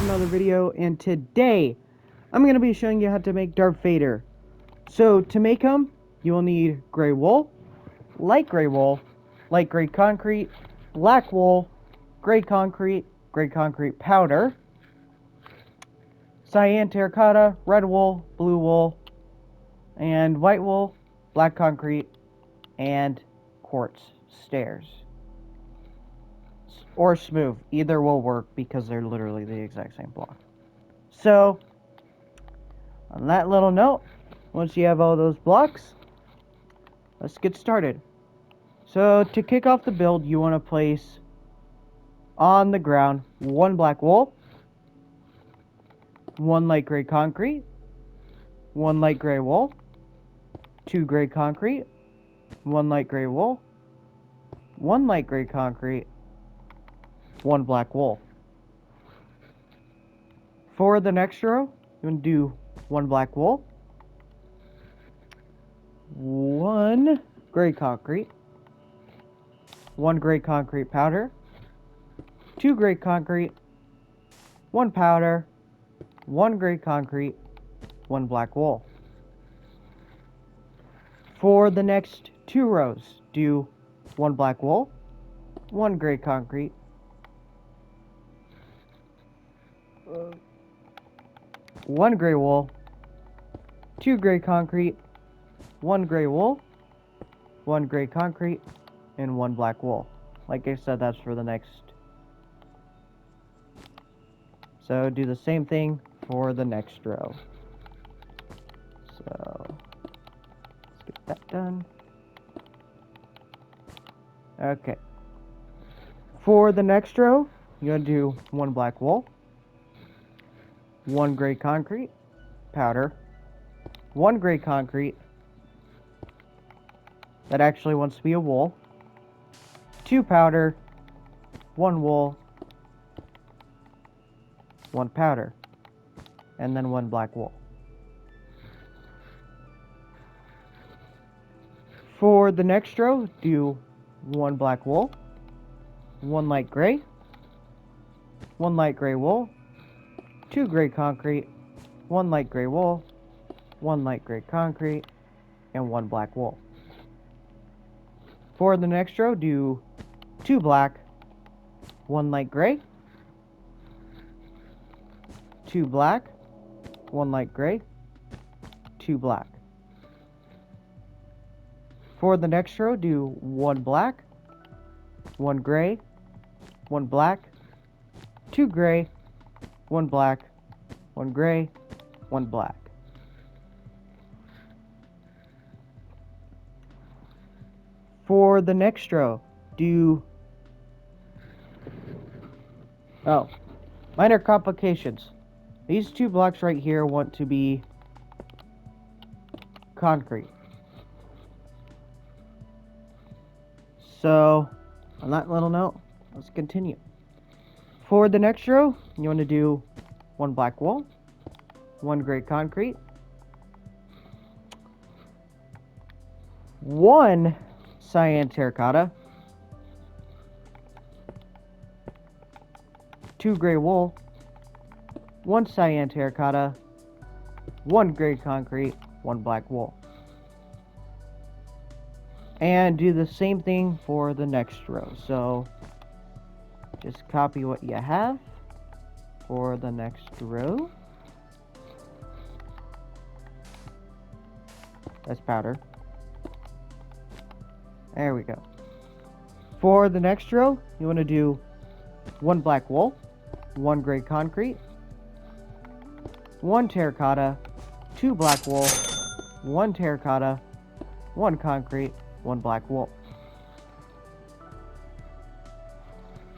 another video, and today I'm going to be showing you how to make Darth Vader. So to make him, you will need gray wool, light gray concrete, black wool, gray concrete powder, cyan terracotta, red wool, blue wool, and white wool, black concrete, and quartz stairs. Or smooth. Either will work because they're literally the exact same block. So, on that little note, once you have all those blocks, let's get started. So, to kick off the build, you want to place on the ground 1 black wool, 1 light gray concrete, 1 light gray wool, 2 gray concrete, 1 light gray wool, 1 light gray concrete, 1 black wool. For the next row, you want to do 1 black wool, 1 gray concrete, 1 gray concrete powder, 2 gray concrete, 1 powder, 1 gray concrete, 1 black wool. For the next 2 rows, do 1 black wool, 1 gray concrete, 1 gray wool, 2 gray concrete, 1 gray wool, 1 gray concrete, and 1 black wool. Like I said, that's for the next. So do the same thing for the next row. So let's get that done. Okay. For the next row, you're going to do 1 black wool, 1 gray concrete powder, 1 gray concrete that actually wants to be a wool, 2 powder, 1 wool, 1 powder, and then 1 black wool. For the next row, do 1 black wool, 1 light gray, 1 light gray wool, 2 gray concrete, 1 light gray wool, 1 light gray concrete, and 1 black wool. For the next row, do 2 black, 1 light gray, 2 black, 1 light gray, 2 black. For the next row, do 1 black, 1 gray, 1 black, 2 gray, 1 black, 1 gray, 1 black. For the next row, do minor complications. These 2 blocks right here want to be concrete. So, on that little note, let's continue. For the next row, you want to do 1 black wool, 1 gray concrete, 1 cyan terracotta, 2 gray wool, 1 cyan terracotta, 1 gray concrete, 1 black wool. And do the same thing for the next row. So just copy what you have for the next row. That's powder. There we go. For the next row, you want to do 1 black wool, 1 gray concrete, 1 terracotta, 2 black wool, 1 terracotta, 1 concrete, 1 black wool.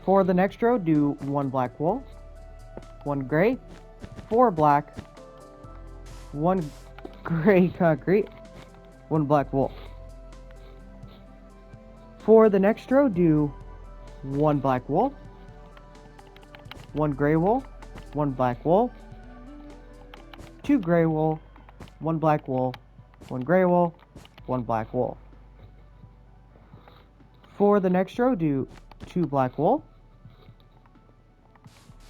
For the next row, do 1 black wool, 1 gray, 4 black, 1 gray concrete, 1 black wool. For the next row, do 1 black wool, 1 gray wool, 1 black wool, 2 gray wool, 1 black wool, 1 gray wool, 1 black wool. For the next row, do 2 black wool,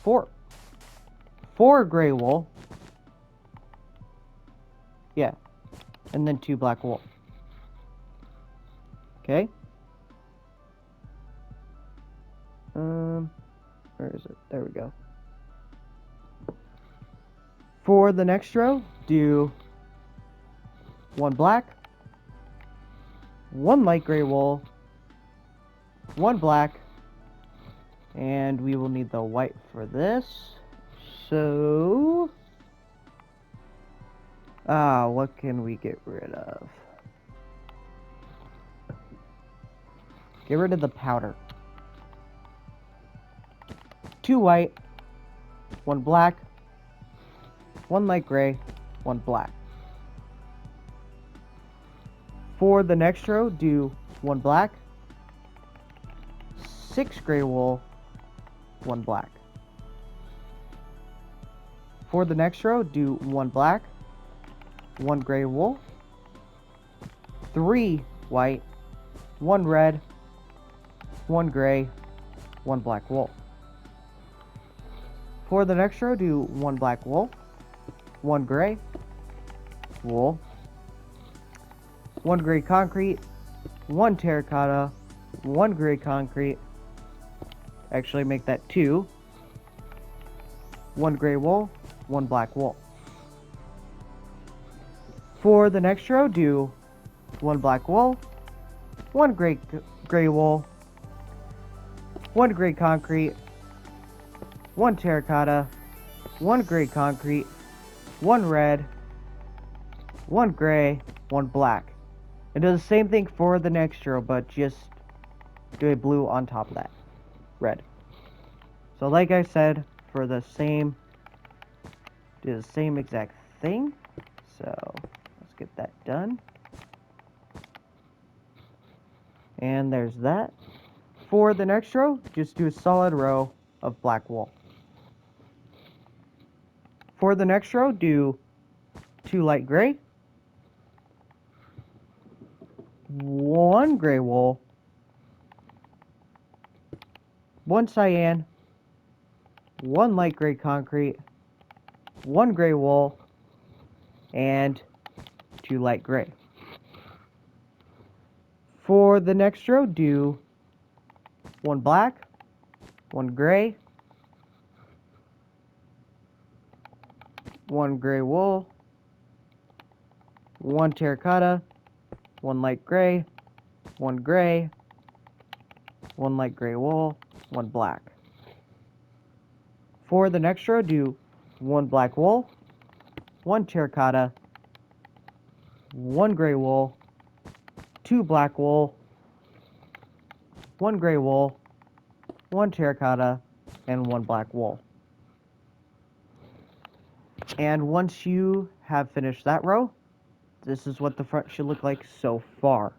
4 4 gray wool. Yeah. And then 2 black wool. Okay. Where is it? There we go. For the next row, do 1 black, 1 light gray wool, 1 black, and we will need the white for this. So, what can we get rid of? Get rid of the powder. 2 white, 1 black, 1 light gray, 1 black. For the next row, do 1 black, 6 gray wool, 1 black. For the next row, do 1 black, 1 gray wool, 3 white, 1 red, 1 gray, 1 black wool. For the next row, do 1 black wool, 1 gray wool, 1 gray concrete, 1 terracotta, 1 gray concrete, actually make that 2, 1 gray wool, 1 black wool. For the next row, do 1 black wool, 1 gray wool, 1 gray concrete, 1 terracotta, 1 gray concrete, 1 red, 1 gray, 1 black. And do the same thing for the next row, but just do a blue on top of that. Red. So like I said, for the same, do the same exact thing. So let's get that done. And there's that. For the next row, just do a solid row of black wool. For the next row, do 2 light gray, 1 gray wool, 1 cyan, 1 light gray concrete, 1 gray wool, and 2 light gray. For the next row, do 1 black, 1 gray, 1 gray wool, 1 terracotta, 1 light gray, 1 gray, 1 light gray wool, 1 black. For the next row, do 1 black wool, 1 terracotta, 1 gray wool, 2 black wool, 1 gray wool, 1 terracotta, and 1 black wool. And once you have finished that row, this is what the front should look like so far.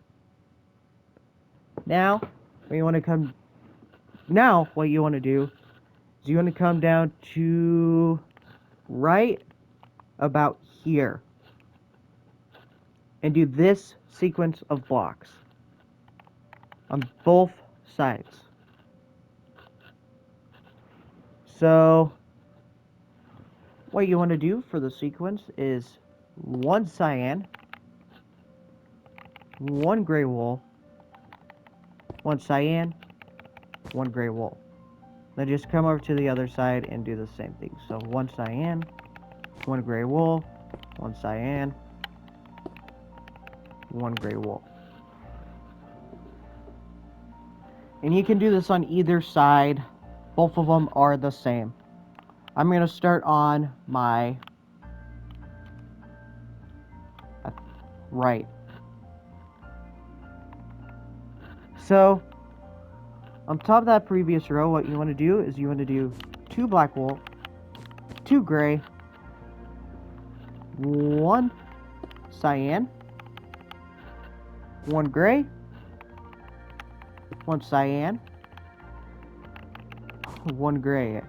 Now, what you want to do is you want to come down to right about here and do this sequence of blocks on both sides. So what you want to do for the sequence is 1 cyan, 1 gray wool, 1 cyan, 1 gray wool. Then just come over to the other side and do the same thing. So 1 cyan, 1 gray wool, 1 cyan, 1 gray wool. And you can do this on either side. Both of them are the same. I'm going to start on my right. So, on top of that previous row, what you want to do is you want to do 2 black wool, 2 gray, 1 cyan, 1 gray, 1 cyan, 1 gray.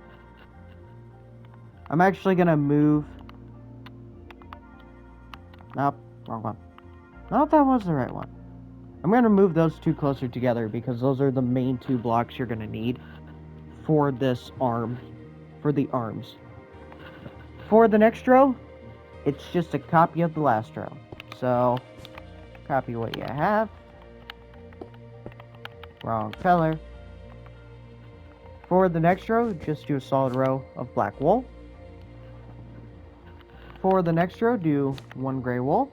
I'm actually going to move... Nope, wrong one. No, that was the right one. I'm going to move those two closer together because those are the main 2 blocks you're going to need for this arm, for the arms. For the next row, it's just a copy of the last row. So, copy what you have. Wrong color. For the next row, just do a solid row of black wool. For the next row, do one gray wool,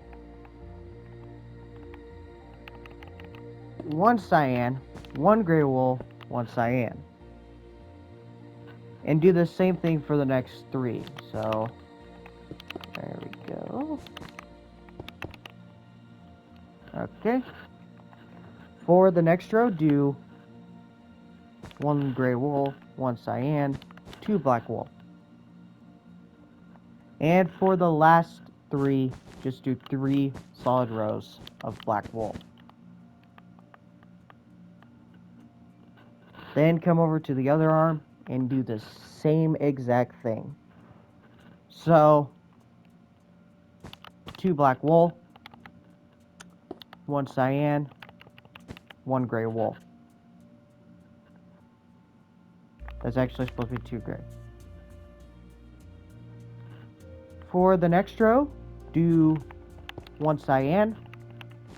one cyan, one gray wool, one cyan. And do the same thing for the next three. So, there we go. Okay. For the next row, do one gray wool, one cyan, two black wool. And for the last three, just do 3 solid rows of black wool. Then come over to the other arm and do the same exact thing. So, 2 black wool, 1 cyan, 1 gray wool. That's actually supposed to be 2 gray. For the next row, do 1 cyan,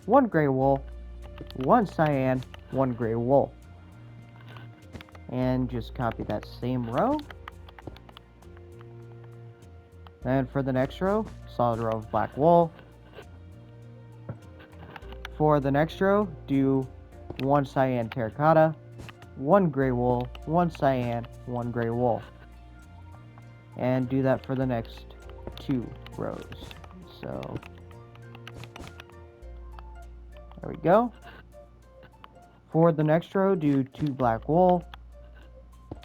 1 gray wool, 1 cyan, 1 gray wool. And just copy that same row. Then for the next row, solid row of black wool. For the next row, do 1 cyan terracotta, 1 gray wool, 1 cyan, 1 gray wool. And do that for the next 2 rows. So, there we go. For the next row, do 2 black wool,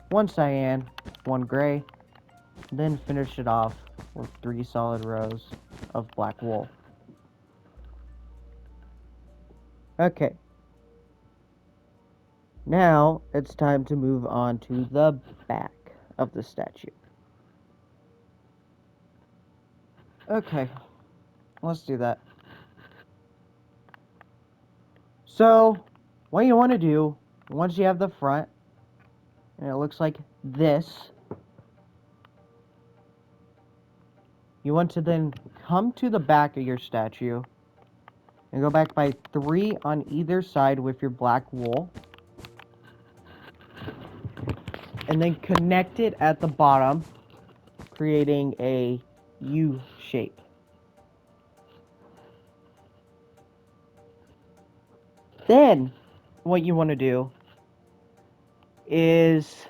1 cyan, 1 gray. Then finish it off with 3 solid rows of black wool. Okay. Now, it's time to move on to the back of the statue. Okay, let's do that. So, what you want to do, once you have the front, and it looks like this, you want to then come to the back of your statue, and go back by 3 on either side with your black wool. And then connect it at the bottom, creating a U shape. Then, what you want to do is,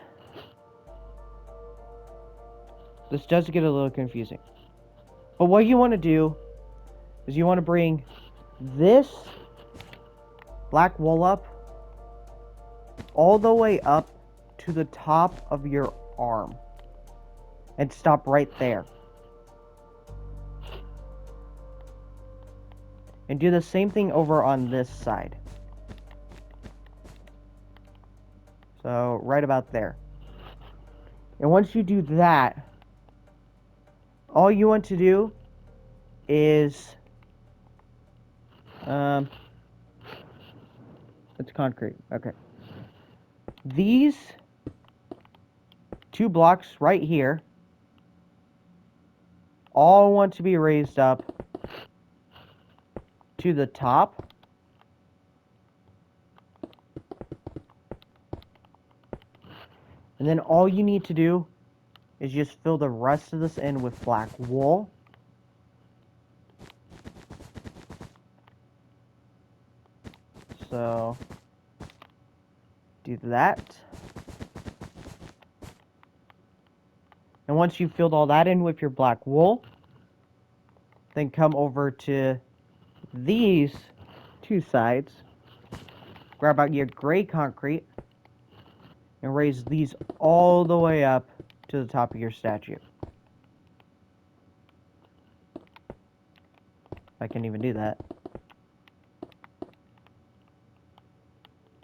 this does get a little confusing, but what you want to do is you want to bring this black wool up all the way up to the top of your arm and stop right there. And do the same thing over on this side. So, right about there. And once you do that, all you want to do is, it's concrete, okay. These 2 blocks right here all want to be raised up to the top. And then all you need to do is just fill the rest of this in with black wool. So, do that. And once you've filled all that in with your black wool, then come over to these 2 sides, grab out your gray concrete, and raise these all the way up to the top of your statue. I can even do that.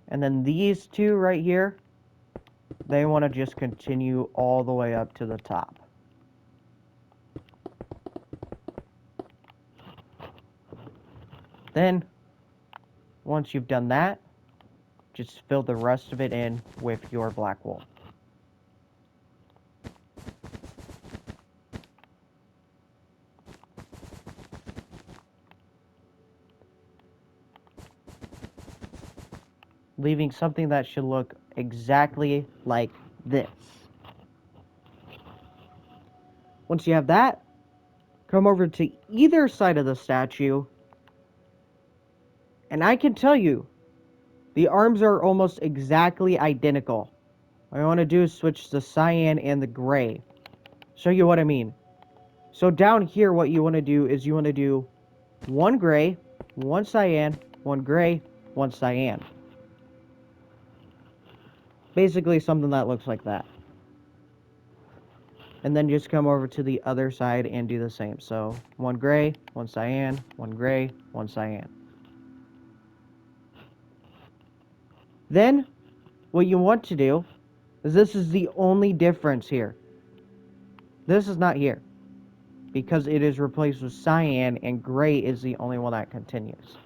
And then these 2 right here, they want to just continue all the way up to the top. Then, once you've done that, just fill the rest of it in with your black wool. leaving something that should look exactly like this. Once you have that, come over to either side of the statue, and I can tell you, the arms are almost exactly identical. What I want to do is switch the cyan and the gray. Show you what I mean. So down here, what you want to do is you want to do one gray, one cyan, one gray, one cyan. Basically something that looks like that. And then just come over to the other side and do the same. So one gray, one cyan, one gray, one cyan. Then what you want to do is this is the only difference here. This is not here because it is replaced with cyan and gray is the only one that continues.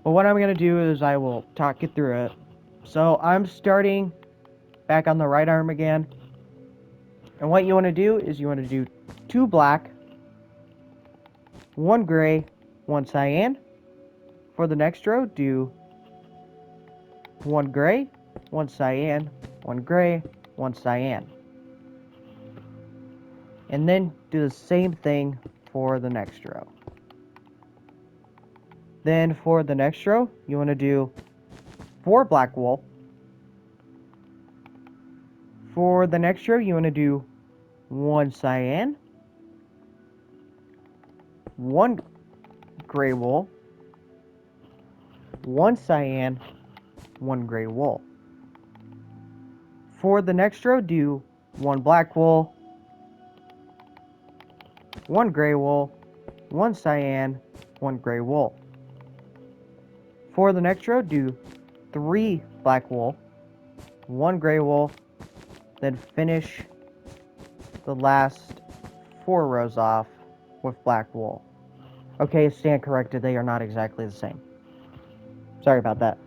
But what I'm going to do is I will talk you through it. So I'm starting back on the right arm again. And what you want to do is you want to do 2 black, 1 gray, 1 cyan. For the next row, do 1 gray, 1 cyan, 1 gray, 1 cyan. And then do the same thing for the next row. Then for the next row, you want to do 4 black wool. For the next row, you want to do 1 cyan, 1 gray wool, 1 cyan, 1 gray wool. For the next row, do 1 black wool, 1 gray wool, 1 cyan, 1 gray wool. For the next row, do 3 black wool, 1 gray wool, then finish the last 4 rows off with black wool. Okay, stand corrected, they are not exactly the same. Sorry about that.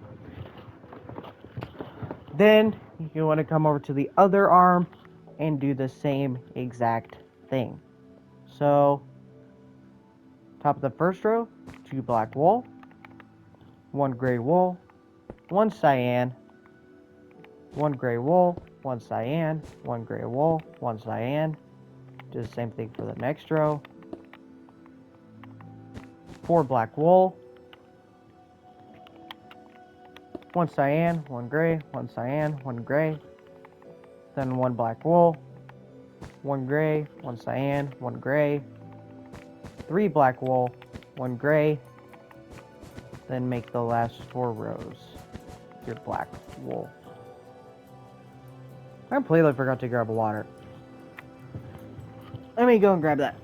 Then you want to come over to the other arm and do the same exact thing. So, top of the first row, 2 black wool, 1 gray wool, 1 cyan, 1 gray wool, 1 cyan, 1 gray wool, 1 cyan. Do the same thing for the next row. 4 black wool, 1 cyan, 1 gray, 1 cyan, 1 gray. Then 1 black wool, 1 gray, 1 cyan, 1 gray. 3 black wool, 1 gray. Then make the last 4 rows your black wool. I completely forgot to grab water. Let me go and grab that.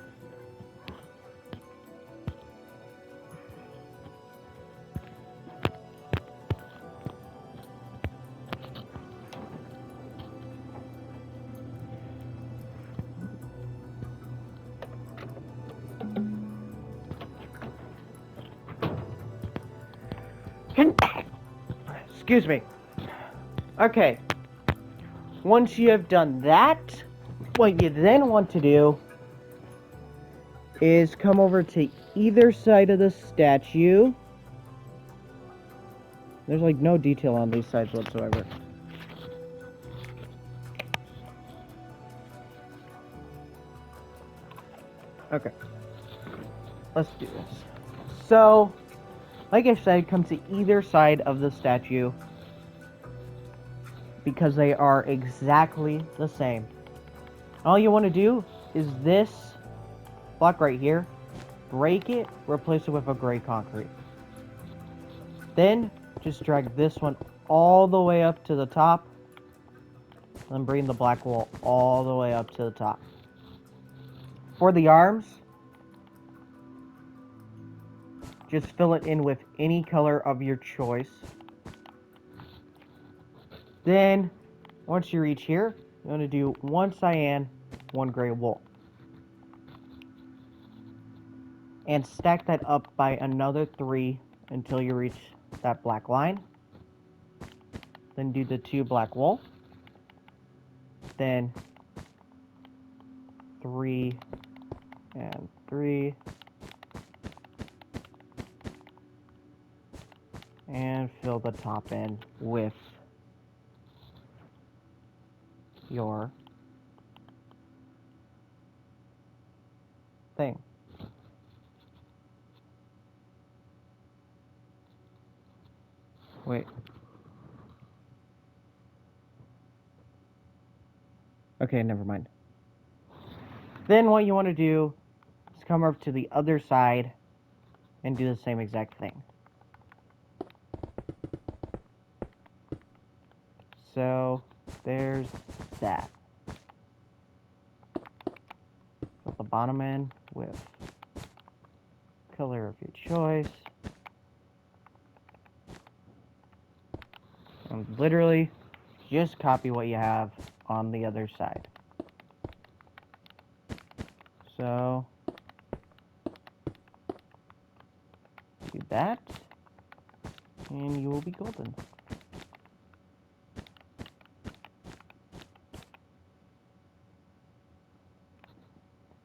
Excuse me. Okay. Once you have done that, what you then want to do is come over to either side of the statue. There's like no detail on these sides whatsoever. Okay. Let's do this. So, like I said, come to either side of the statue because they are exactly the same. All you want to do is this block right here, break it, replace it with a gray concrete. Then just drag this one all the way up to the top, and bring the black wool all the way up to the top. For the arms, just fill it in with any color of your choice. Then, once you reach here, you want to do 1 cyan, 1 gray wool. And stack that up by another 3 until you reach that black line. Then do the 2 black wool. Then 3 and 3. and fill the top in with your thing. Wait. Okay, never mind. Then what you want to do is come up to the other side and do the same exact thing. So, there's that. Fill the bottom in with color of your choice. And literally, just copy what you have on the other side. So, do that, and you will be golden.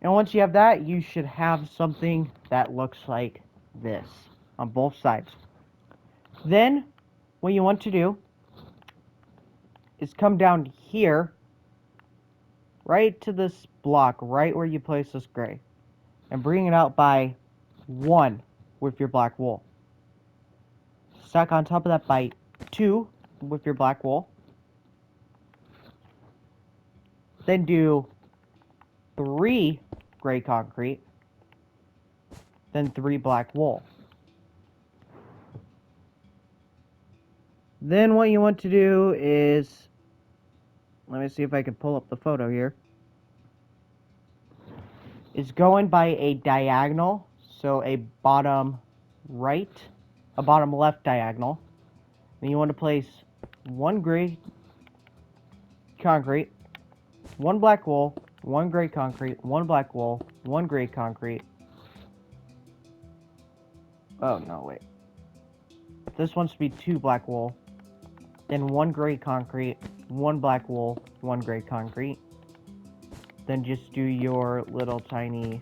And once you have that, you should have something that looks like this on both sides. Then, what you want to do is come down here, right to this block, right where you place this gray, and bring it out by 1 with your black wool. Stack on top of that by 2 with your black wool. Then do 3 gray concrete, then 3 black wool. Then what you want to do is, let me see if I can pull up the photo here, is go in by a diagonal, so a bottom right, a bottom left diagonal. Then you want to place 1 gray concrete, 1 black wool, 1 gray concrete, 1 black wool, 1 gray concrete. Oh, no, wait. This wants to be 2 black wool, then 1 gray concrete, 1 black wool, 1 gray concrete. Then just do your little tiny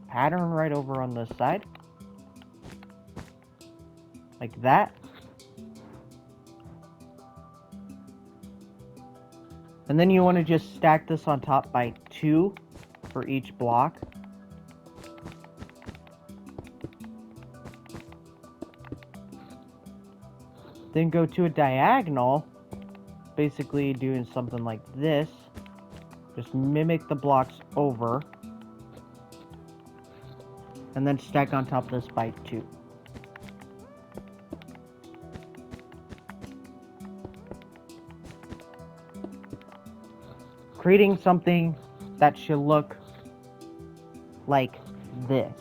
pattern right over on this side. Like that. And then you want to just stack this on top by 2 for each block. Then go to a diagonal, basically doing something like this. Just mimic the blocks over. And then stack on top of this by 2. Creating something that should look like this.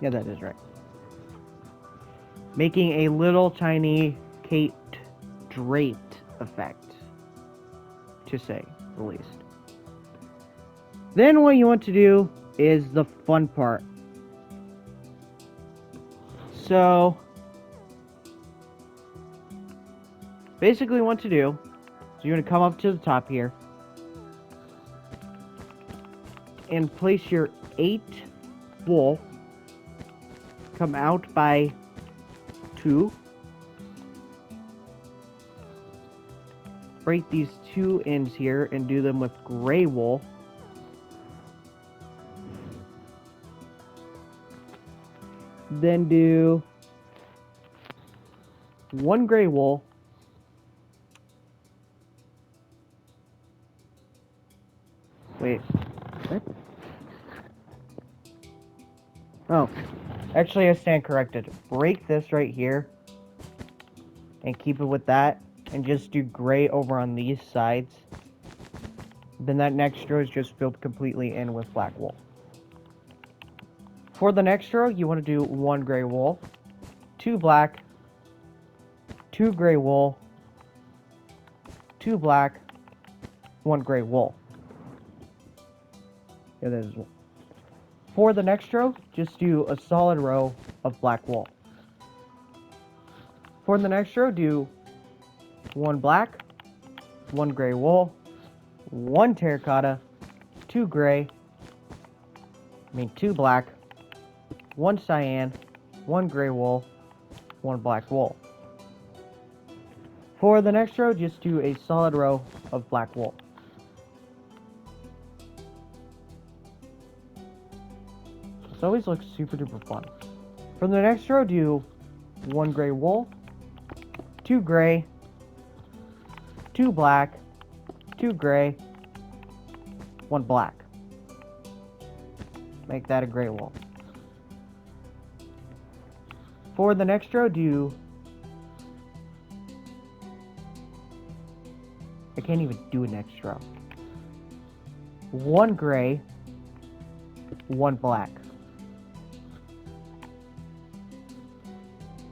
Yeah, that is right. Making a little tiny caped, draped effect, to say the least. Then what you want to do is the fun part. So, basically what to do is you're going to come up to the top here and place your 8 wool, come out by 2, break these 2 ends here and do them with gray wool. Then do 1 gray wool, wait, what? Oh, actually I stand corrected. Break this right here and keep it with that, and just do gray over on these sides. Then that next row is just filled completely in with black wool. For the next row, you want to do 1 gray wool, 2 black, 2 gray wool, 2 black, 1 gray wool. Yeah, that is. For the next row, just do a solid row of black wool. For the next row, do 1 black, 1 gray wool, 1 terracotta, 2 gray, 2 black, one cyan, one gray wool, one black wool. For the next row, just do a solid row of black wool. This always looks super duper fun. For the next row, do one gray wool, two gray, two black, two gray, one black. Make that a gray wool. For the next row, I can't even do a next row. One gray, one black.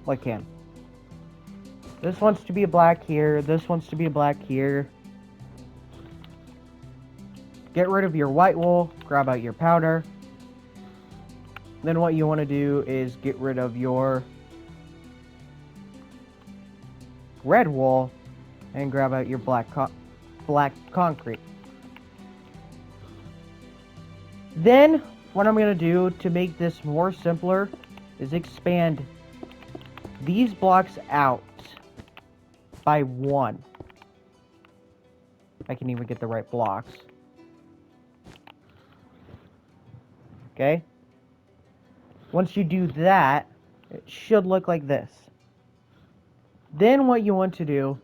I can. This wants to be a black here. This wants to be a black here. Get rid of your white wool. Grab out your powder. Then what you want to do is get rid of your red wool and grab out your black concrete. Then what I'm going to do to make this more simpler is expand these blocks out by one. I can even get the right blocks. Okay? Once you do that, it should look like this. Then what you want to do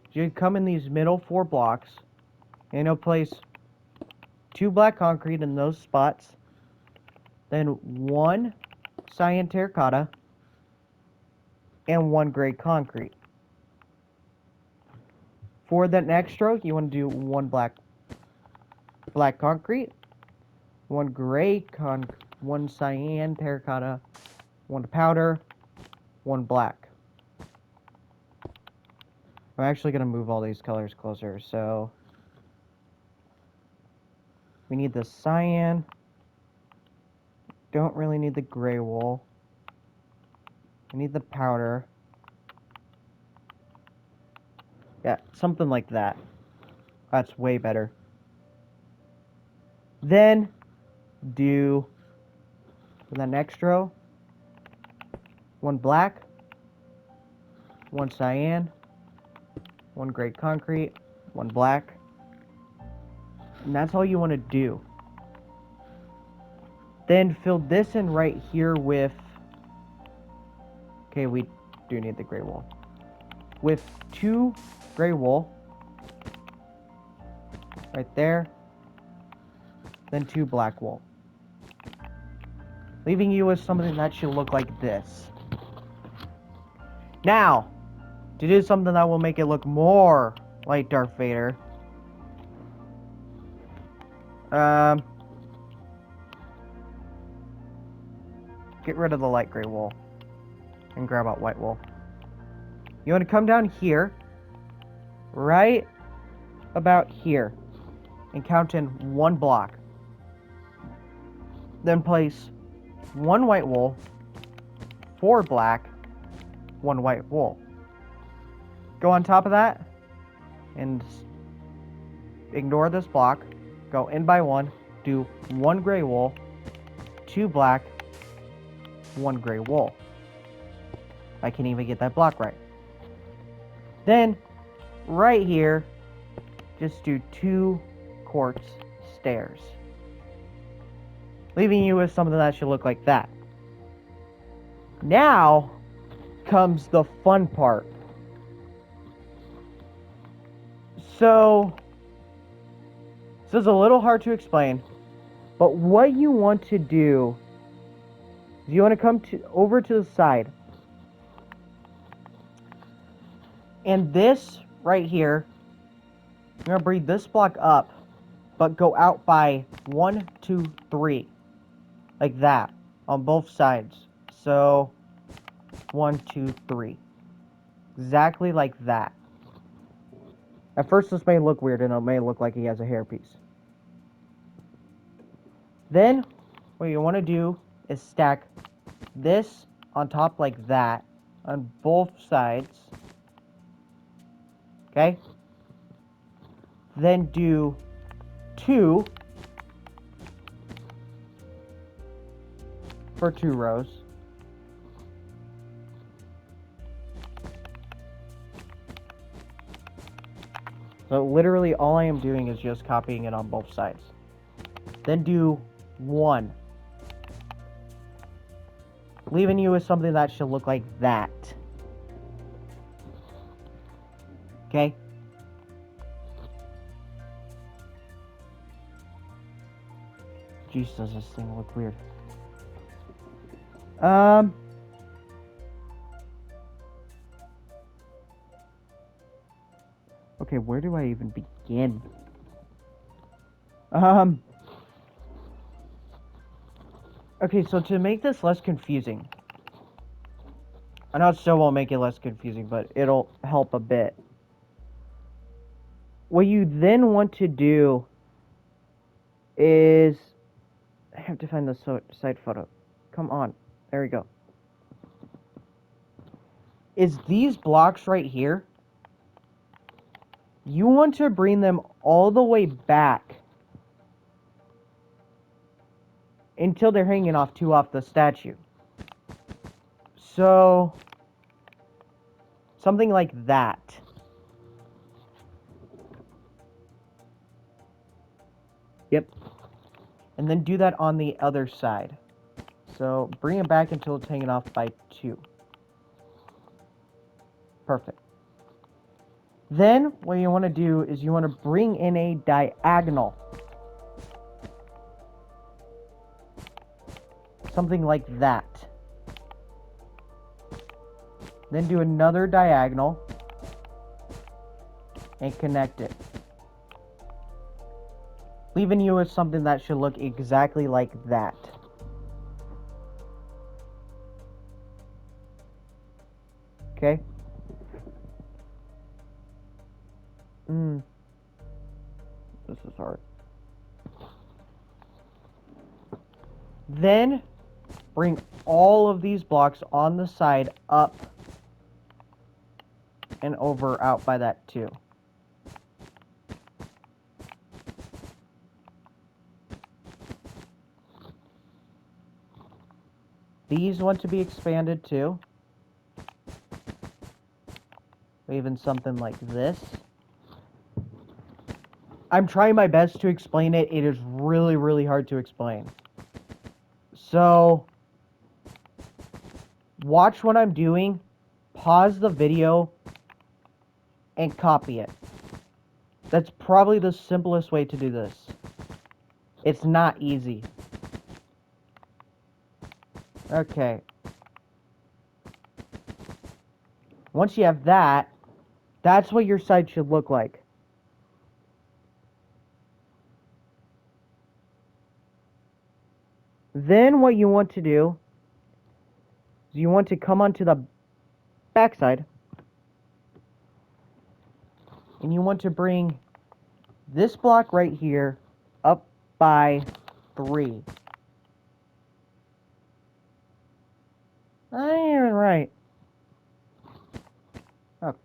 is you come in these middle 4 blocks and you'll place 2 black concrete in those spots, then 1 cyan terracotta, and 1 gray concrete. For the next row, you want to do 1 black concrete, 1 gray 1 cyan terracotta, 1 powder, 1 black. I'm actually going to move all these colors closer, so we need the cyan, don't really need the gray wool, I need the powder. Yeah, something like that. That's way better. Then do for the next row 1 black, 1 cyan, 1 gray concrete, 1 black, and that's all you want to do. Then fill this in right here with, okay, we do need the gray wool, with 2 gray wool right there, then 2 black wool, leaving you with something that should look like this. Now, to do something that will make it look more like Darth Vader, get rid of the light gray wool and grab out white wool. You want to come down here, right about here, and count in 1 block. Then place 1 white wool, 4 black, 1 white wool. Go on top of that and ignore this block. Go in by 1, do 1 gray wool, 2 black, 1 gray wool. I can even get that block right. Then, right here, just do 2 quartz stairs, leaving you with something that should look like that. Now comes the fun part. So, this is a little hard to explain, but what you want to do is you want to come over to the side, and this right here, you're going to bring this block up, but go out by 1, 2, 3, like that, on both sides. So, 1, 2, 3, exactly like that. At first this may look weird and it may look like he has a hairpiece. Then, what you want to do is stack this on top like that, on both sides. Okay? Then do 2 for 2 rows. So literally all I am doing is just copying it on both sides. Then do 1. Leaving you with something that should look like that. Okay? Jeez, does this thing look weird. Okay, where do I even begin? Okay, so to make this less confusing, I know it still won't make it less confusing, but it'll help a bit. What you then want to do is... I have to find the side photo. Come on. There we go. Is these blocks right here, you want to bring them all the way back until they're hanging off the statue. So, something like that. Yep. And then do that on the other side. So, bring it back until it's hanging off by 2. Perfect. Then, what you want to do is you want to bring in a diagonal. Something like that. Then do another diagonal and connect it. Leaving you with something that should look exactly like that. Okay? This is hard. Then, bring all of these blocks on the side up and over out by that too. These want to be expanded too. Even something like this. I'm trying my best to explain it. It is really, really hard to explain. So, watch what I'm doing, pause the video, and copy it. That's probably the simplest way to do this. It's not easy. Okay. Once you have that, that's what your side should look like. Then what you want to do is you want to come onto the back side and you want to bring this block right here up by 3. I ain't even right. Oh.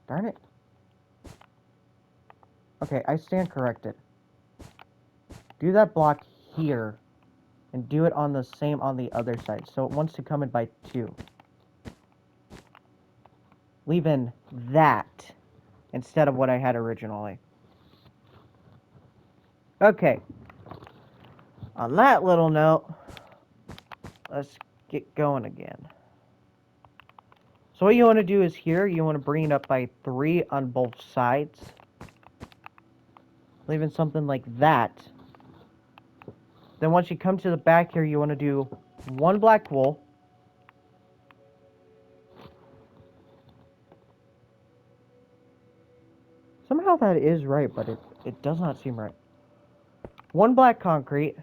Darn it. Okay, I stand corrected. Do that block here and do it on the same on the other side. So it wants to come in by 2. Leave in that instead of what I had originally. Okay. On that little note, let's get going again. So what you want to do is here, you want to bring it up by 3 on both sides. Leaving something like that. Then once you come to the back here, you want to do 1 black wool. Somehow that is right, but it does not seem right. 1 black concrete.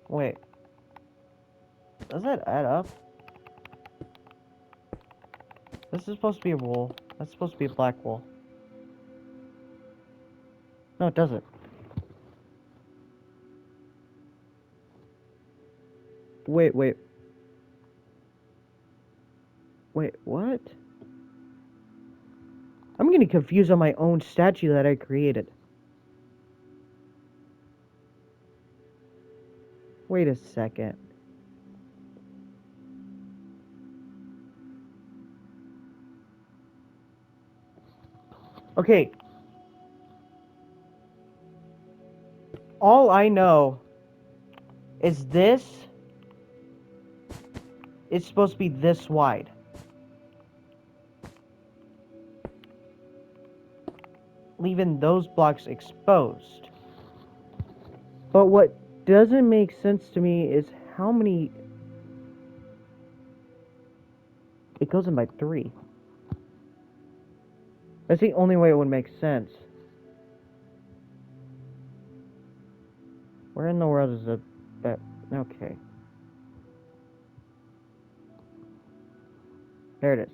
Wait. Does that add up? This is supposed to be a wool. That's supposed to be a black wool. No, it doesn't. Wait. Wait, what? I'm getting confused on my own statue that I created. Wait a second. Okay. All I know is this is supposed to be this wide. Leaving those blocks exposed. But what doesn't make sense to me is how many... It goes in by 3. That's the only way it would make sense. Where in the world is that? Okay. There it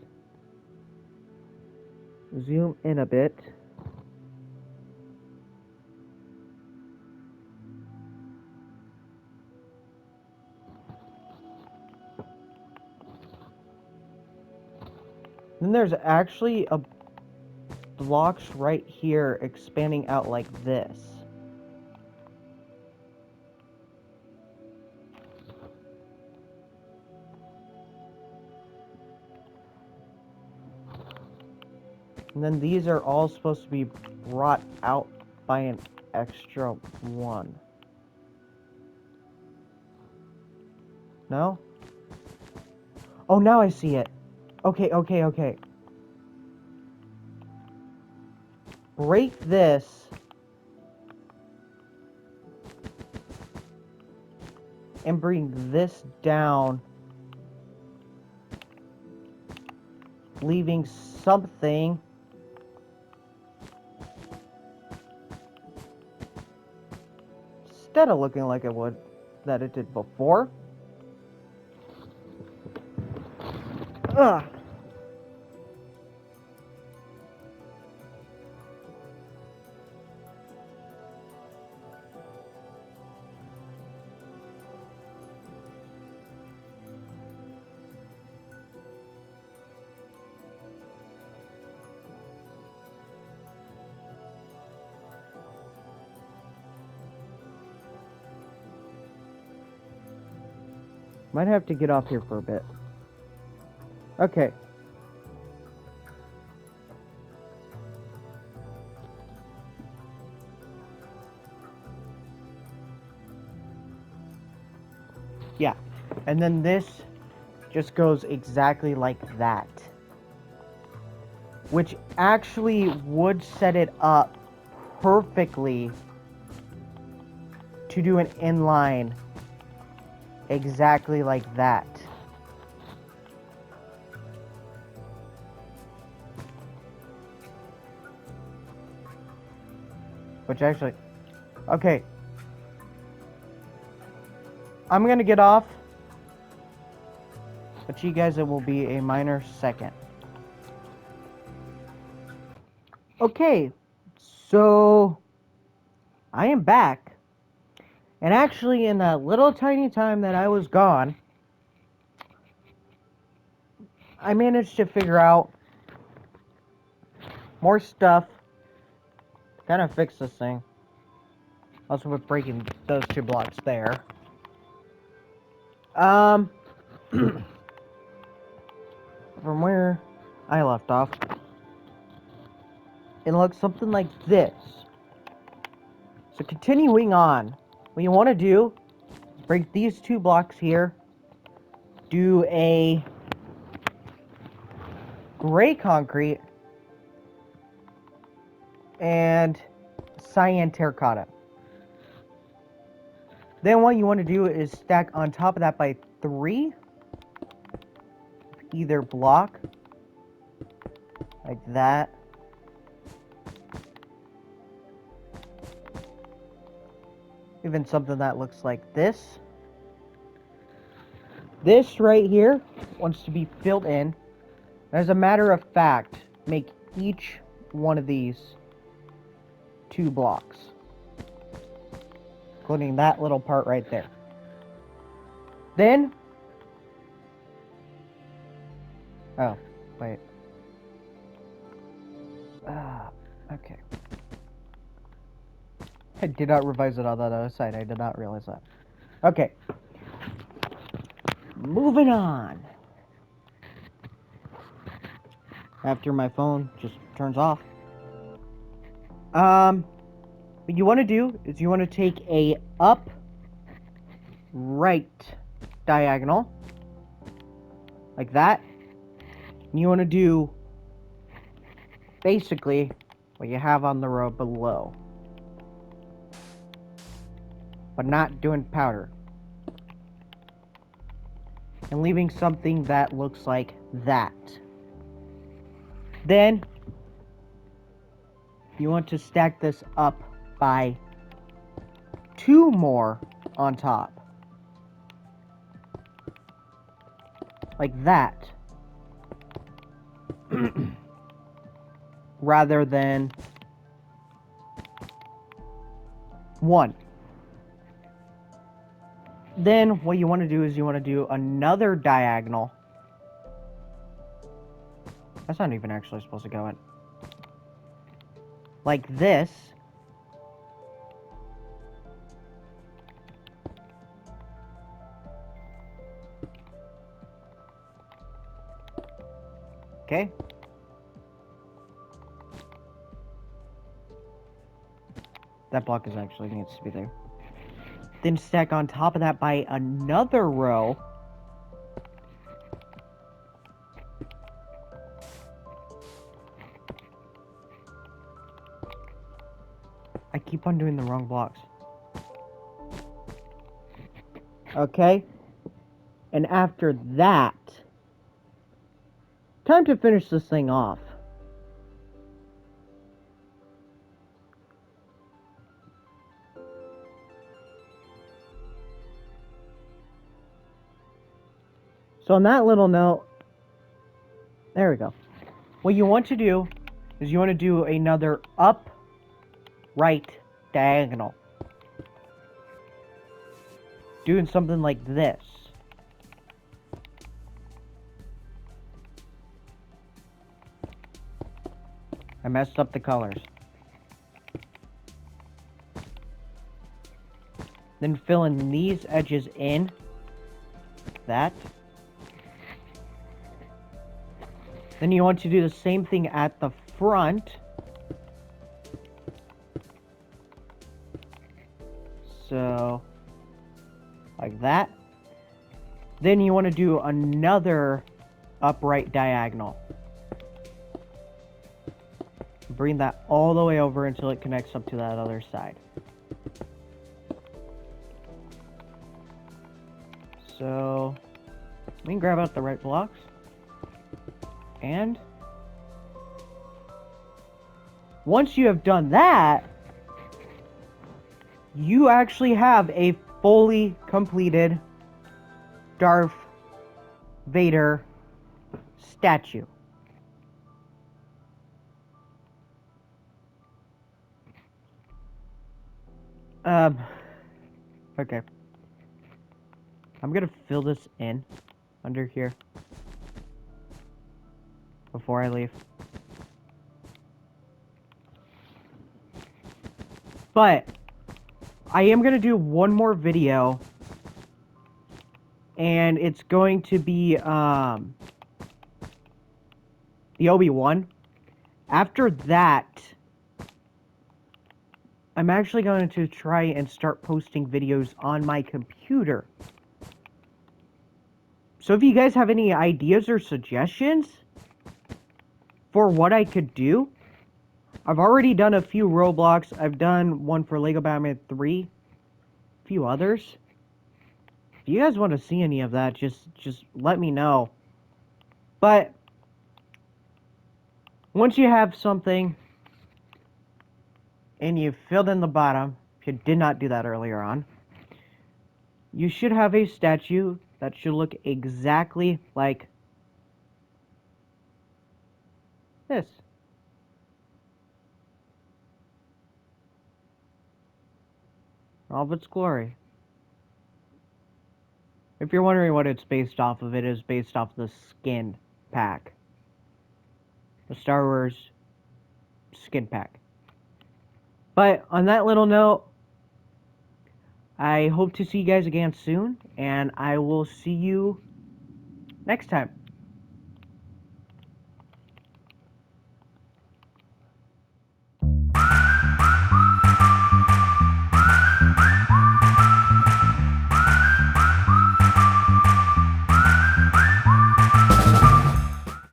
is. Zoom in a bit. Then there's actually a blocks right here expanding out like this. And then these are all supposed to be brought out by an extra 1. No? Oh, now I see it. Okay. Break this. And bring this down. Leaving something. Instead of looking like that it did before. Ugh. Might have to get off here for a bit. Okay. Yeah. And then this just goes exactly like that. Which actually would set it up perfectly to do an inline exactly like that. Which actually... Okay. I'm gonna get off. But you guys, it will be a minor second. Okay. So... I am back. And actually, in that little tiny time that I was gone, I managed to figure out more stuff to kind of fix this thing. Also with breaking those 2 blocks there. From where I left off, it looks something like this. So continuing on, what you want to do, break these 2 blocks here, do a gray concrete, and cyan terracotta. Then what you want to do is stack on top of that by 3, either block, like that. Even something that looks like this. This right here wants to be filled in. As a matter of fact, make each one of these 2 blocks. Including that little part right there. Then... Oh, wait. Okay. I did not revise it on that other side. I did not realize that. Okay. Moving on. After my phone just turns off. What you want to do is you want to take a up, right diagonal, like that. And you want to do basically what you have on the row below, but not doing powder. And leaving something that looks like that. Then you want to stack this up by 2 more on top. Like that. Rather than 1. Then what you want to do is you want to do another diagonal. That's not even actually supposed to go in. Like this. Okay. That block is actually needs to be there. Then stack on top of that by another row. I keep on doing the wrong blocks. Okay. And after that, time to finish this thing off. So on that little note, there we go. What you want to do is you want to do another up, right diagonal. Doing something like this. I messed up the colors. Then fill in these edges in. That. Then you want to do the same thing at the front. So, like that. Then you want to do another upright diagonal. Bring that all the way over until it connects up to that other side. So, we can grab out the right blocks. And once you have done that, you actually have a fully completed Darth Vader statue. Okay. I'm gonna fill this in under here before I leave. But I am gonna do one more video, and it's going to be the Obi-Wan. After that, I'm actually going to try and start posting videos on my computer. So if you guys have any ideas or suggestions for what I could do, I've already done a few Roblox. I've done one for Lego Batman 3, a few others. If you guys want to see any of that, just let me know. But once you have something and you've filled in the bottom, if you did not do that earlier on, you should have a statue that should look exactly like this. All of its glory. If you're wondering what it's based off of, it is based off the skin pack. The Star Wars skin pack. But on that little note, I hope to see you guys again soon, and I will see you next time.